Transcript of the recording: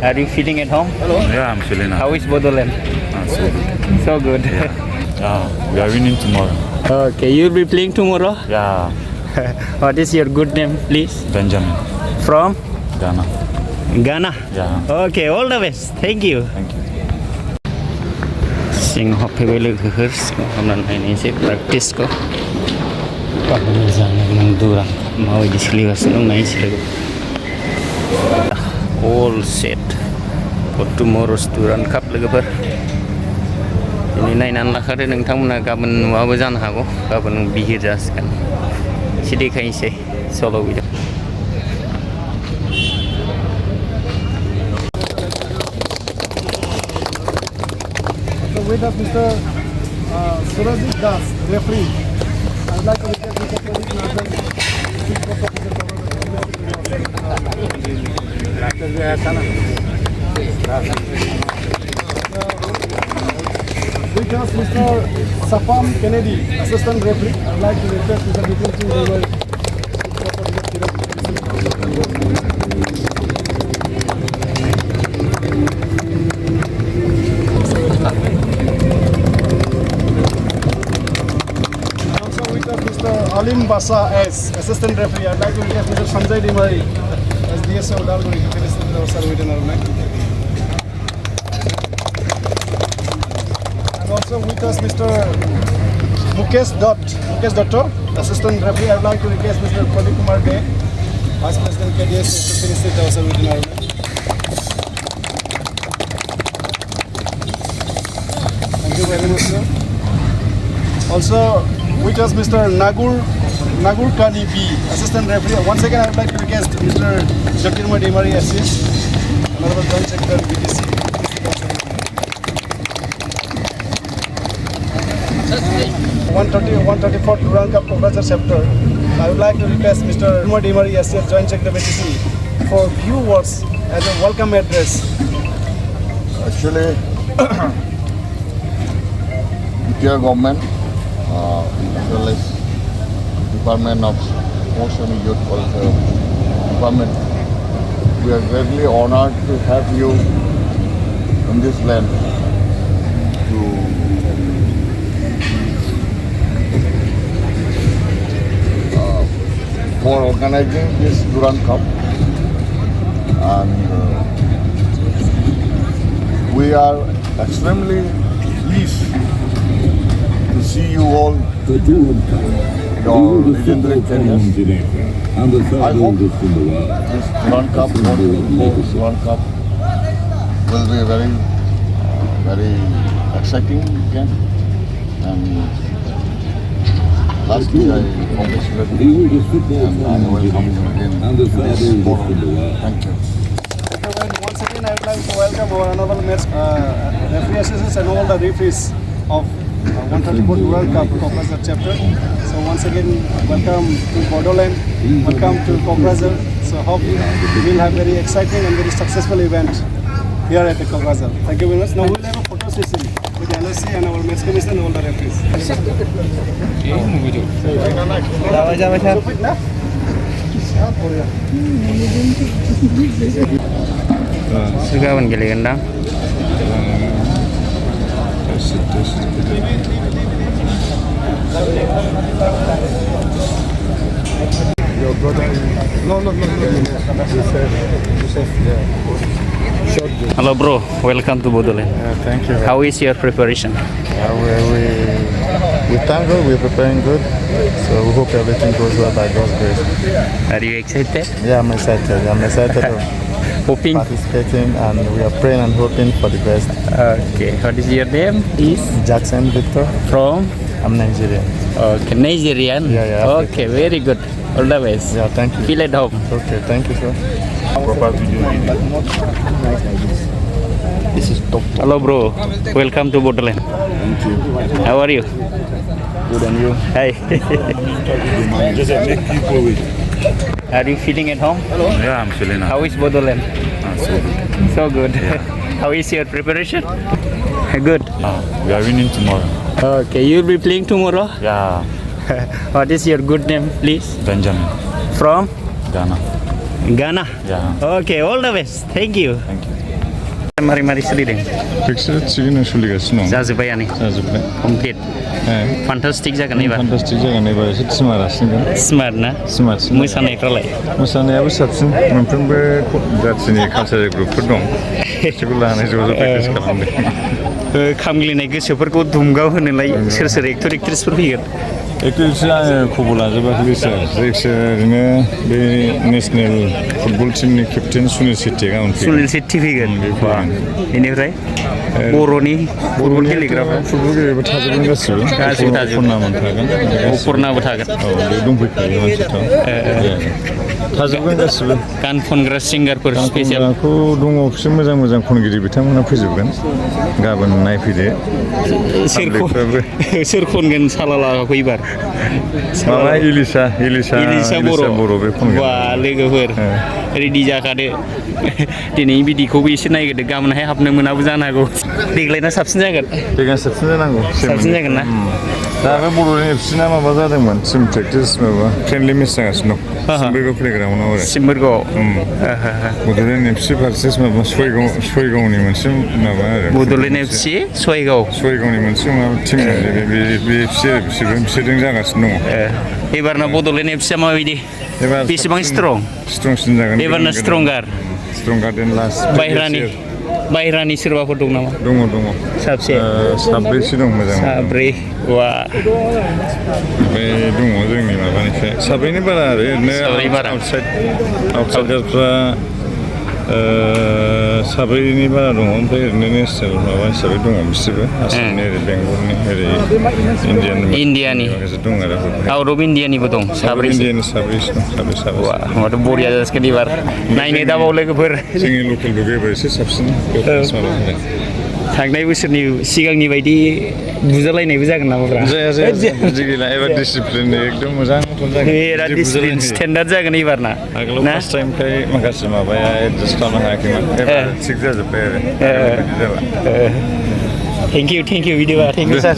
Are you feeling at home? Hello. Yeah, I'm feeling How is Bodoland? so good. So good. We are winning tomorrow. Okay, you'll be playing tomorrow? Yeah, What is your good name, please? Benjamin, From Ghana. Ghana? Yeah, Okay, all the best. Thank you. thank you. Sing hoppe belu geher sing hamnan ini sih praktis ko. Pagano zana nang durang mau di siliwas nang naik silagu. All set for tomorrow's Duran Cup लोगोफोर. दिनै नायनानै लाखादो नोंथांमोना गाबोन माबा जानो हागौ गाबोन बिहिर जासिगोन एसे देखायनोसै सल' video With us, Mr. Surajit Das, referee. I'd like to request Mr. Pradeep Nazar to speak for with us, Mr. Safam Kennedy, assistant referee. I'd like to request Mr. Vipin Singh Devar to Mr. Alim Basa as assistant referee. I'd like to request Mr. Sanjay Dimari as DSO Dalguri to finish the survey in our match. And also with us Mr. Mukesh Dotto, assistant referee. I'd like to request Mr. Pradeep Kumar Dey, Vice President KDS to finish the survey in our match. Thank you very much, sir. Also with us Mr. Nagur Kani B, assistant referee. Once again, I would like to request Mr. Jyotirmoy Dimari assist, Honorable Joint Secretary BTC. 134 Duran Cup Professor Chapter. I would like to request Mr. Jyotirmoy Dimari assist, Joint Secretary BTC, for few words as a welcome address. Actually, dear government, as well as Department of Sports and Youth Welfare Department, we are greatly honored to have you in this land for organizing this Duran Cup, and we are extremely pleased to see you all your legendary careers. I hope this Duran Cup, Duran Cup will be very exciting again. And lastly, I congratulate you and I welcome you again to this forum. Thank you. Once again, I would like to welcome our honorable referee assistants and all the referees of 134 World Cup Kokrasar chapter. So once again, welcome to Bodoland, welcome to Kokrasar. So hope we will have very exciting and very successful event here at the Kokrasar. Thank you very much. Now we will have a photo session with the NSC and our match commission and all the referees. Gawan gelegend dah. Your brother, no. Yusuf, short. Hello bro, welcome to Bodoland. Thank you. How is your preparation? We thank God, we're preparing good, so we hope everything goes well by God's grace. Are you excited? Yeah, I'm excited of Hoping. participating, and we are praying and hoping for the best. Okay, what is your name? Is Jackson Victor, from? I'm Nigerian. Okay, Nigerian. Yeah, Okay, very good. All the best. Yeah, thank you. Feel at home. Okay, thank you, sir. Proper video. This is top. Hello bro, welcome to Bodoland. Thank you. How are you? Good on you. Hi. Just make people with. Are you feeling at home? Hello. Yeah, I'm feeling How is Bodoland? so good. So good. How is your preparation? Good. We are winning tomorrow. Okay, you'll be playing tomorrow? Yeah, What is your good name, please? Benjamin, From Ghana. Ghana? Yeah, Okay, all the best. Thank you. thank you. मारै मारै सोलिदों फिक्सारा थिगैनो सोलिगासिनो दं जाजोब्बायानो जाजोब्बाय complete फान्टास्टिक जागोन एबार फान्टास्टिक जागोन एबार एसे स्मार्टसिन स्मार्ट ना स्मार्ट मोसानायफ्रालाय मोसानायाबो साबसिन मोनफ्रोमबो जाथिनि कालसारेल ग्रुपफोर दं बिसोरखौ लानानै ज' ज' प्रेक्टिस खालामदों खामग्लिनाय गोसोफोरखौ दुमगाव होनोलाय सोर एक्टर एक्ट्रेसफोर फैगोन एक्चुवेलि आङो खबर लाजोबाखै सार जायखिजाया ओरैनो बे नेसनेल फुटबल टिमनि केप्टेन सुनिल सेट्टिया गाबोन फैगोन सुनिल सेट्टि फैगोन बेनिफ्राय बर'नि फुटबल गेलेग्राफ्रा फुटबल गेलेग्राबो थाजोबगोन गासिबो टुर्नामेन्ट थागोन अफुर्नाबो थागोन औ बे दंफैखायो मानसिथ' थाजोबगोन गासिबो गान खनग्रा सिंगारफोर स्पेसियेल खौ दङ बिसोर मोजां मोजां खनगिरि बिथांमोना फैजोबगोन गाबोन नायफैदो सोर खनगोन सालाला फैबार माबा इलिसा बर' बे खनगोन बा लोगोफोर रेडि जाखादो दिनै बिदिखौबो एसे नायगिरदो गाबोनहाय हाबनो मोनाबो जानो हागौ देग्लायना साबसिन जागोन देग्लाय साबसिन जानांगौ साबसिन जागोन ना दा बे बर'नि एफसिना माबा जादोंमोन टिम प्रेक्टिस माबा फ्रेन्डलि मेच जागासिनो दं सिम्बोरगाव प्लेग्राउन्डआव आरो सिम्बोरगाव बड'लेण्ड एफसि भार्सेस माबा सयगावनि मोनसे माबा आरो बड'लेण्ड एफसि सयगावनि मोनसे माबा टिम बे एफसि आरो बिसोरजों जागासिनो दङ एबारना बड'लेण्ड एफसिया माबायदि बेसेबां स्ट्रंसिन जागोन एबारना स्ट्रंगार देन लास्ट बाहेरानि सोरबाफोर दं नामा दङ साबसे साब्रैसो दं मोजां साब्रै वा ओमफ्राय दङ जोंनि माबानिफ्राय साब्रैनि बारा आरो ओरैनो आउटसाइडारफ्रा साब्रैनि बारा दङ ओमफ्राय ओरैनो नेसनेल माबा हिसाबै दङ बिसोरबो आसामनि ओरै बेंगलनि ओरै इण्डियानि माखासे दं आरो आउट अफ इण्डियानिबो दं इण्डियानि साब्रैसो दं साब्रै होमबाथ' बरिया जासिगोन एबार नायनो दाबाव लोगोफोर जोंनि लकेलबो एबार एसे साबसिन थांनाय बोसोरनि सिगांनि बायदि बुजालायनायबो जागोन नामाब्रा जाया बिदि गैला एबार डिसिप्लिन एकदम मोजां डिसिप्लिन स्टेन्डार्ड जागोन एबार ना आगोलाव फार्स्ट टाइमखाय माखासे माबाया एडजास्ट खालामनो हायाखैमोन एबार थिग जाजोब्बाय आरो थेंक इउ बिदिबा थेंक इउ सार